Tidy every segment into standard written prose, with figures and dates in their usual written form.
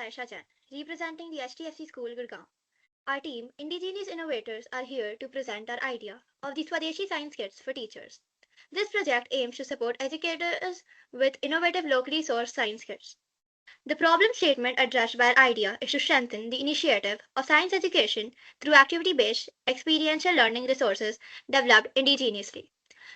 Laisha Jain, representing the HDFC school Gurgaon. Our team, Indigenous Innovators, are here to present our idea of the Swadeshi science kits for teachers. This project aims to support educators with innovative locally sourced science kits. The problem statement addressed by our idea is to strengthen the initiative of science education through activity-based experiential learning resources developed indigenously.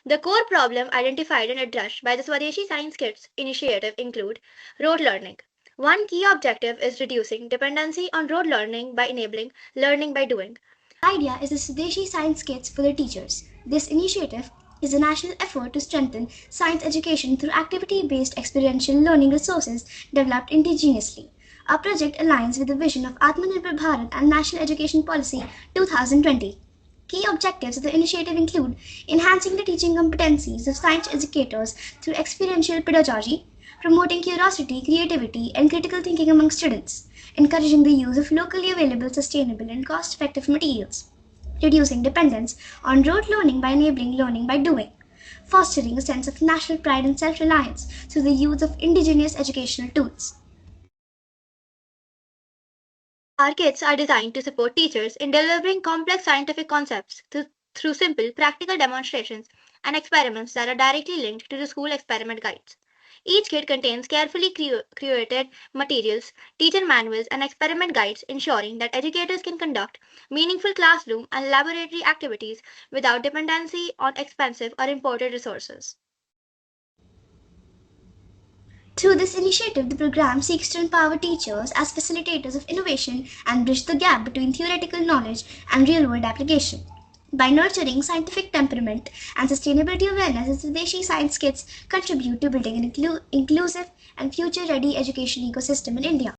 The core problem identified and addressed by the Swadeshi Science Kits initiative include rote learning. One key objective is reducing dependency on rote learning by enabling learning by doing. The idea is the Swadeshi Science Kits for the teachers. This initiative is a national effort to strengthen science education through activity-based experiential learning resources developed indigenously. Our project aligns with the vision of Atmanirbhar Bharat and National Education Policy 2020. Key objectives of the initiative include enhancing the teaching competencies of science educators through experiential pedagogy, promoting curiosity, creativity, and critical thinking among students, encouraging the use of locally available, sustainable, and cost-effective materials, reducing dependence on rote learning by enabling learning by doing, fostering a sense of national pride and self-reliance through the use of indigenous educational tools. Our kits are designed to support teachers in delivering complex scientific concepts through simple, practical demonstrations and experiments that are directly linked to the school experiment guides. Each kit contains carefully curated materials, teacher manuals, and experiment guides, ensuring that educators can conduct meaningful classroom and laboratory activities without dependency on expensive or imported resources. Through this initiative, the program seeks to empower teachers as facilitators of innovation and bridge the gap between theoretical knowledge and real-world application. By nurturing scientific temperament and sustainability awareness, the Swadeshi Science Kits contribute to building an inclusive and future-ready education ecosystem in India.